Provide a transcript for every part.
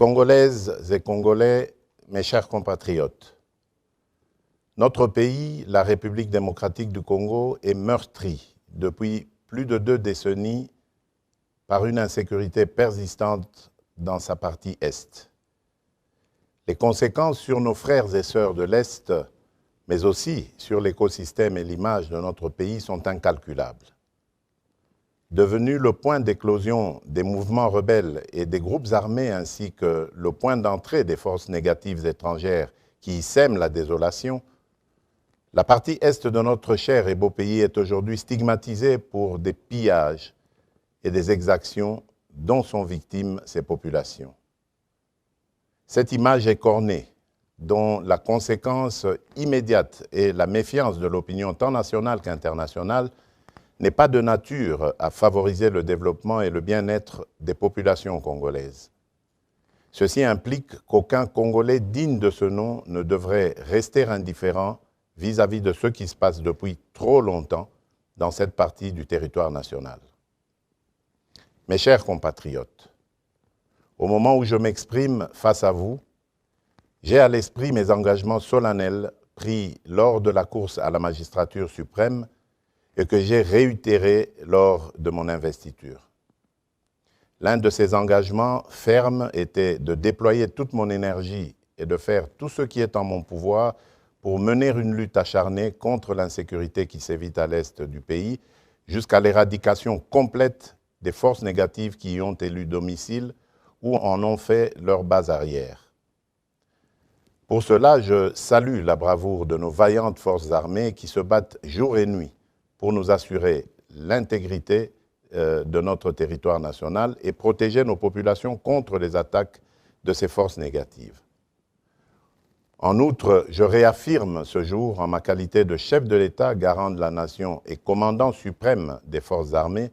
Congolaises et Congolais, mes chers compatriotes, notre pays, la République démocratique du Congo, est meurtri depuis plus de 2 décennies par une insécurité persistante dans sa partie Est. Les conséquences sur nos frères et sœurs de l'Est, mais aussi sur l'écosystème et l'image de notre pays sont incalculables. Devenu le point d'éclosion des mouvements rebelles et des groupes armés ainsi que le point d'entrée des forces négatives étrangères qui y sèment la désolation, la partie Est de notre cher et beau pays est aujourd'hui stigmatisée pour des pillages et des exactions dont sont victimes ces populations. Cette image écornée, dont la conséquence immédiate est la méfiance de l'opinion tant nationale qu'internationale, n'est pas de nature à favoriser le développement et le bien-être des populations congolaises. Ceci implique qu'aucun Congolais digne de ce nom ne devrait rester indifférent vis-à-vis de ce qui se passe depuis trop longtemps dans cette partie du territoire national. Mes chers compatriotes, au moment où je m'exprime face à vous, j'ai à l'esprit mes engagements solennels pris lors de la course à la magistrature suprême et que j'ai réitérés lors de mon investiture. L'un de ces engagements fermes était de déployer toute mon énergie et de faire tout ce qui est en mon pouvoir pour mener une lutte acharnée contre l'insécurité qui sévit à l'est du pays, jusqu'à l'éradication complète des forces négatives qui y ont élu domicile ou en ont fait leur base arrière. Pour cela, je salue la bravoure de nos vaillantes forces armées qui se battent jour et nuit pour nous assurer l'intégrité de notre territoire national et protéger nos populations contre les attaques de ces forces négatives. En outre, je réaffirme ce jour, en ma qualité de chef de l'État, garant de la nation et commandant suprême des forces armées,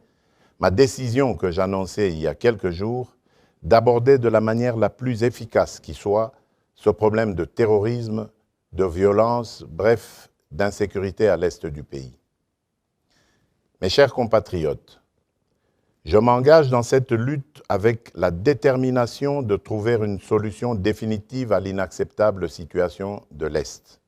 ma décision que j'annonçais il y a quelques jours d'aborder de la manière la plus efficace qui soit ce problème de terrorisme, de violence, bref, d'insécurité à l'est du pays. Mes chers compatriotes, je m'engage dans cette lutte avec la détermination de trouver une solution définitive à l'inacceptable situation de l'Est.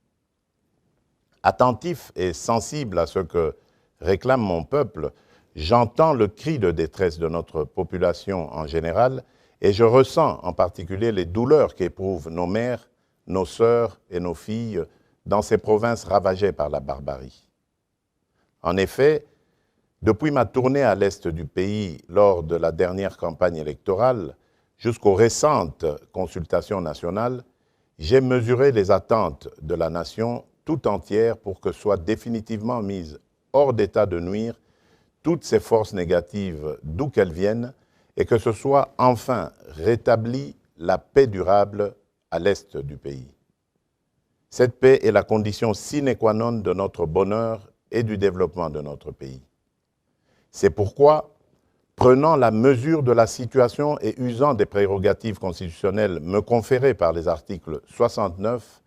Attentif et sensible à ce que réclame mon peuple, j'entends le cri de détresse de notre population en général et je ressens en particulier les douleurs qu'éprouvent nos mères, nos sœurs et nos filles dans ces provinces ravagées par la barbarie. En effet, depuis ma tournée à l'est du pays lors de la dernière campagne électorale jusqu'aux récentes consultations nationales, j'ai mesuré les attentes de la nation tout entière pour que soient définitivement mises hors d'état de nuire toutes ces forces négatives d'où qu'elles viennent et que ce soit enfin rétabli la paix durable à l'est du pays. Cette paix est la condition sine qua non de notre bonheur et du développement de notre pays. C'est pourquoi, prenant la mesure de la situation et usant des prérogatives constitutionnelles me conférées par les articles 69,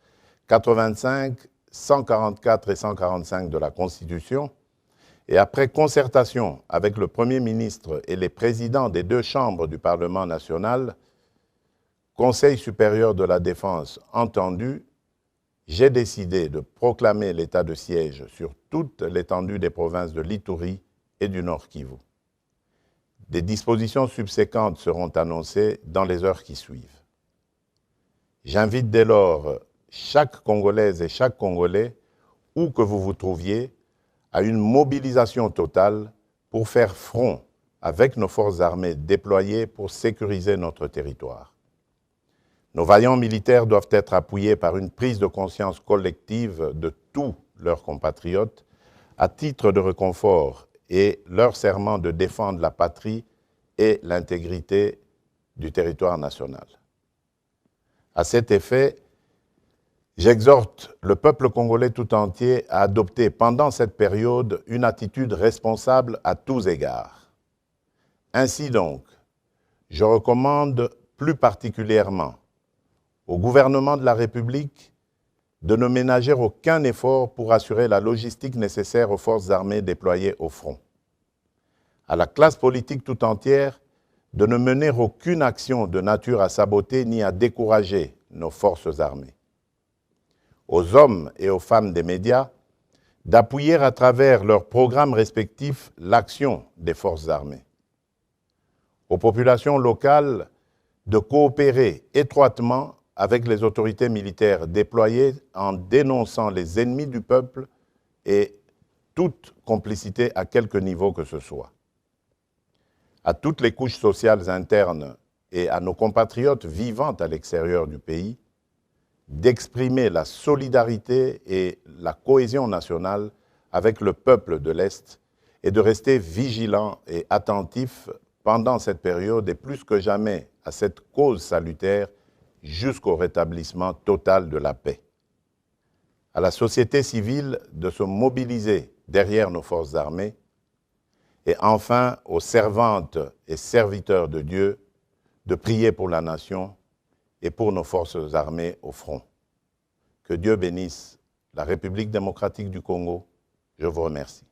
85, 144 et 145 de la Constitution, et après concertation avec le Premier ministre et les présidents des 2 chambres du Parlement national, Conseil supérieur de la défense entendu, j'ai décidé de proclamer l'état de siège sur toute l'étendue des provinces de l'Ituri et du Nord Kivu. Des dispositions subséquentes seront annoncées dans les heures qui suivent. J'invite dès lors chaque Congolaise et chaque Congolais, où que vous vous trouviez, à une mobilisation totale pour faire front avec nos forces armées déployées pour sécuriser notre territoire. Nos vaillants militaires doivent être appuyés par une prise de conscience collective de tous leurs compatriotes à titre de réconfort et leur serment de défendre la patrie et l'intégrité du territoire national. À cet effet, j'exhorte le peuple congolais tout entier à adopter pendant cette période une attitude responsable à tous égards. Ainsi donc, je recommande plus particulièrement au gouvernement de la République de ne ménager aucun effort pour assurer la logistique nécessaire aux forces armées déployées au front. À la classe politique tout entière de ne mener aucune action de nature à saboter ni à décourager nos forces armées. Aux hommes et aux femmes des médias d'appuyer à travers leurs programmes respectifs l'action des forces armées. Aux populations locales de coopérer étroitement avec les autorités militaires déployées en dénonçant les ennemis du peuple et toute complicité à quelque niveau que ce soit. À toutes les couches sociales internes et à nos compatriotes vivant à l'extérieur du pays, d'exprimer la solidarité et la cohésion nationale avec le peuple de l'Est et de rester vigilants et attentifs pendant cette période et plus que jamais à cette cause salutaire jusqu'au rétablissement total de la paix. À la société civile de se mobiliser derrière nos forces armées et enfin aux servantes et serviteurs de Dieu de prier pour la nation et pour nos forces armées au front. Que Dieu bénisse la République démocratique du Congo. Je vous remercie.